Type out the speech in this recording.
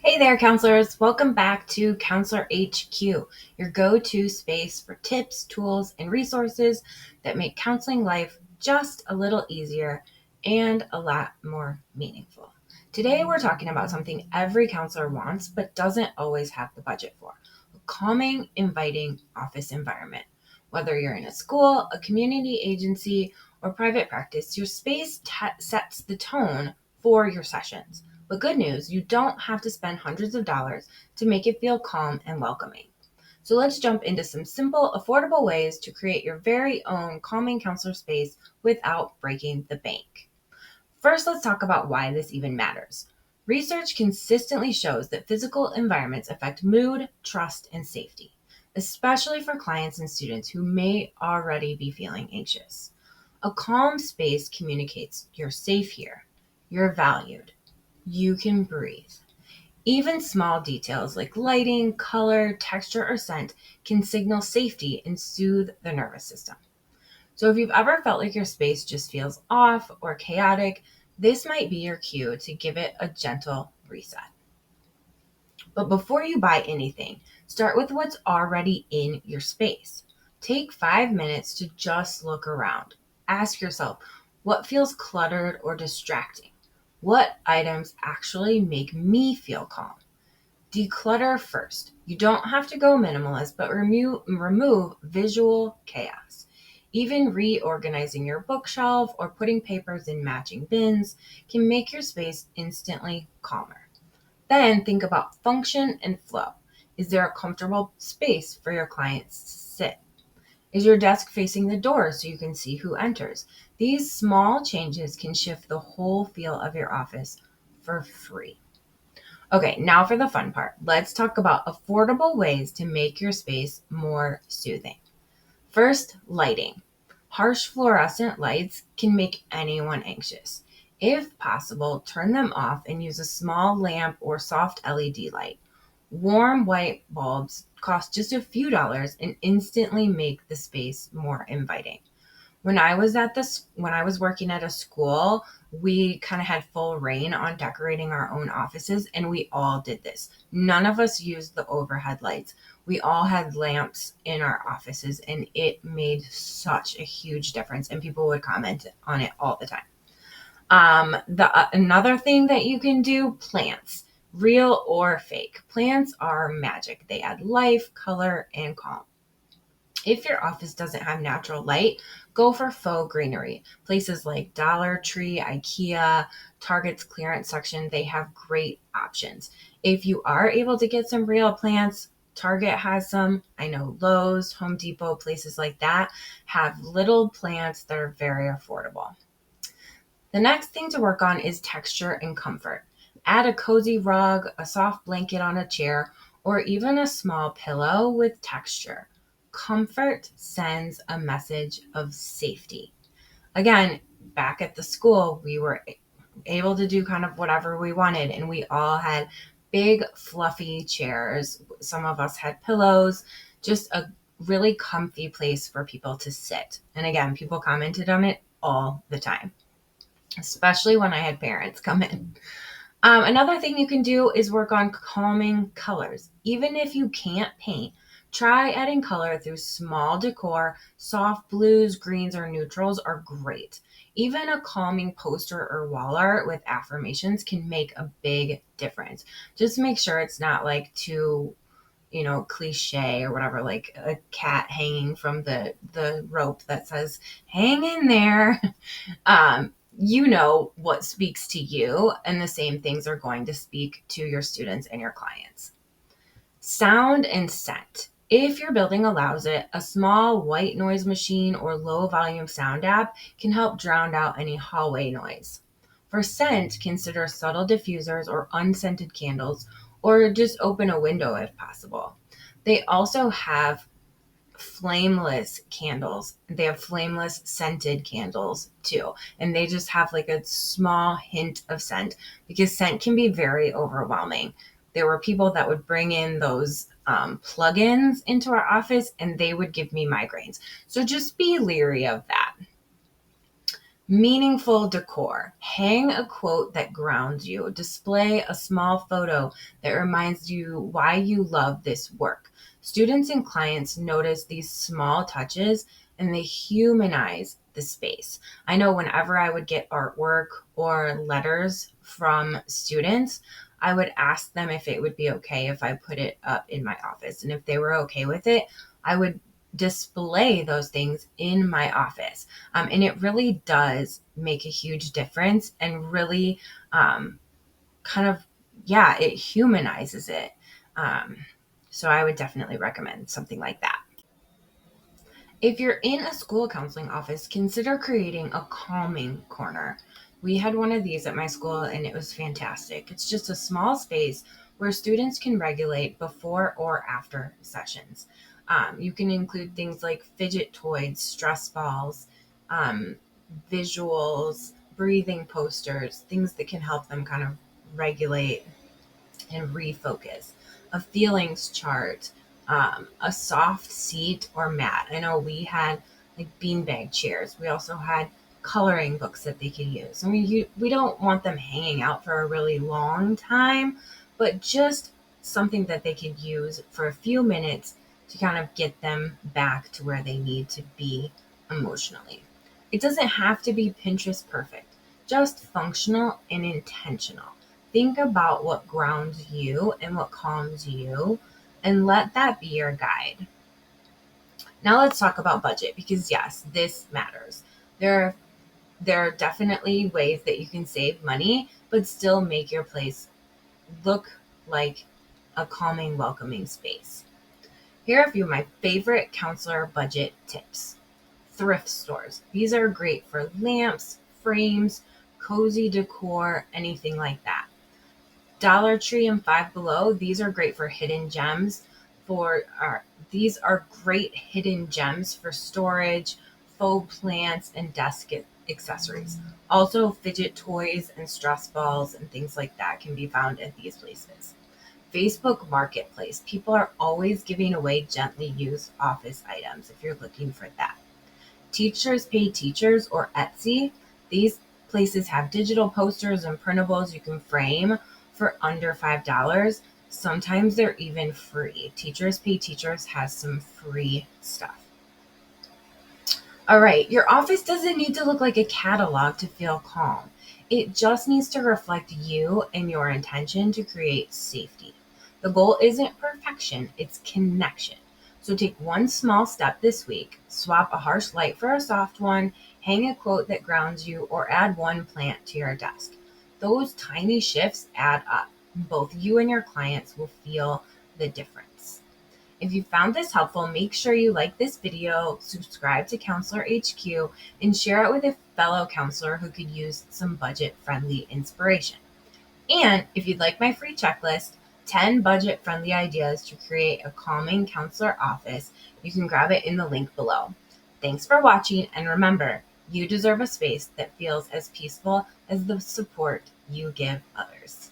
Hey there, counselors. Welcome back to Counselor HQ, your go-to space for tips, tools, and resources that make counseling life just a little easier and a lot more meaningful. Today, we're talking about something every counselor wants but doesn't always have the budget for: a calming, inviting office environment. Whether you're in a school, a community agency, or private practice, your space sets the tone for your sessions. But good news, you don't have to spend hundreds of dollars to make it feel calm and welcoming. So let's jump into some simple, affordable ways to create your very own calming counselor space without breaking the bank. First, let's talk about why this even matters. Research consistently shows that physical environments affect mood, trust, and safety, especially for clients and students who may already be feeling anxious. A calm space communicates you're safe here, you're valued, you can breathe. Even small details like lighting, color, texture, or scent can signal safety and soothe the nervous system. So if you've ever felt like your space just feels off or chaotic, this might be your cue to give it a gentle reset. But before you buy anything, start with what's already in your space. Take 5 minutes to just look around. Ask yourself, what feels cluttered or distracting? What items actually make me feel calm? Declutter first. You don't have to go minimalist, but remove visual chaos. Even reorganizing your bookshelf or putting papers in matching bins can make your space instantly calmer. Then think about function and flow. Is there a comfortable space for your clients to sit? Is your desk facing the door so you can see who enters? These small changes can shift the whole feel of your office for free. Okay, now for the fun part. Let's talk about affordable ways to make your space more soothing. First, lighting. Harsh fluorescent lights can make anyone anxious. If possible, turn them off and use a small lamp or soft LED light. Warm white bulbs cost just a few dollars and instantly make the space more inviting. When I was working at a school, we kind of had full reign on decorating our own offices, and we all did this. None of us used the overhead lights. We all had lamps in our offices, and it made such a huge difference, and people would comment on it all the time. The Another thing that you can do: plants, real or fake. Plants are magic. They add life, color, and calm. If your office doesn't have natural light, go for faux greenery. Places like Dollar Tree, IKEA, Target's clearance section, they have great options. If you are able to get some real plants, Target has some. I know Lowe's, Home Depot, places like that have little plants that are very affordable. The next thing to work on is texture and comfort. Add a cozy rug, a soft blanket on a chair, or even a small pillow with texture. Comfort sends a message of safety. Again, back at the school, we were able to do kind of whatever we wanted, and we all had big, fluffy chairs. Some of us had pillows, just a really comfy place for people to sit. And again, people commented on it all the time, especially when I had parents come in. Another thing you can do is work on calming colors. Even if you can't paint, try adding color through small decor. Soft blues, greens, or neutrals are great. Even a calming poster or wall art with affirmations can make a big difference. Just make sure it's not like too cliche or whatever, like a cat hanging from the rope that says hang in there. You know what speaks to you, and the same things are going to speak to your students and your clients. Sound and scent. If your building allows it, a small white noise machine or low volume sound app can help drown out any hallway noise. For scent, consider subtle diffusers or unscented candles, or just open a window if possible. They also have flameless candles. They have flameless scented candles too. And they just have like a small hint of scent, because scent can be very overwhelming. There were people that would bring in those plugins into our office, and they would give me migraines. So just be leery of that. Meaningful decor. Hang a quote that grounds you. Display a small photo that reminds you why you love this work. Students and clients notice these small touches and they humanize the space. I know whenever I would get artwork or letters from students, I would ask them if it would be okay if I put it up in my office. And if they were okay with it, I would display those things in my office. And it really does make a huge difference and really kind of, yeah, it humanizes it. Um, so I would definitely recommend something like that. If you're in a school counseling office, consider creating a calming corner. We had one of these at my school and it was fantastic. It's just a small space where students can regulate before or after sessions. You can include things like fidget toys, stress balls, um, visuals, breathing posters, things that can help them kind of regulate and refocus. A feelings chart, a soft seat or mat. I know we had like beanbag chairs. We also had coloring books that they could use. I mean, we don't want them hanging out for a really long time, but just something that they could use for a few minutes to kind of get them back to where they need to be emotionally. It doesn't have to be Pinterest perfect, just functional and intentional. Think about what grounds you and what calms you, and let that be your guide. Now let's talk about budget because yes, this matters. There there are definitely ways that you can save money but still make your place look like a calming, welcoming space. Here are a few of my favorite counselor budget tips. Thrift stores. These are great for lamps, frames, cozy decor, anything like that. Dollar Tree and Five Below, these are great for hidden gems. These are great hidden gems for storage, faux plants, and desk accessories. Also, fidget toys and stress balls and things like that can be found at these places. Facebook Marketplace. People are always giving away gently used office items if you're looking for that. Teachers Pay Teachers or Etsy. These places have digital posters and printables you can frame for under $5. Sometimes they're even free. Teachers Pay Teachers has some free stuff. All right, your office doesn't need to look like a catalog to feel calm. It just needs to reflect you and your intention to create safety. The goal isn't perfection, it's connection. So take one small step this week, swap a harsh light for a soft one, hang a quote that grounds you, or add one plant to your desk. Those tiny shifts add up. Both you and your clients will feel the difference. If you found this helpful, make sure you like this video, subscribe to Counselor HQ, and share it with a fellow counselor who could use some budget-friendly inspiration. And if you'd like my free checklist, 10 budget-friendly ideas to create a calming counselor office, you can grab it in the link below. Thanks for watching, and remember, you deserve a space that feels as peaceful as the support you give others.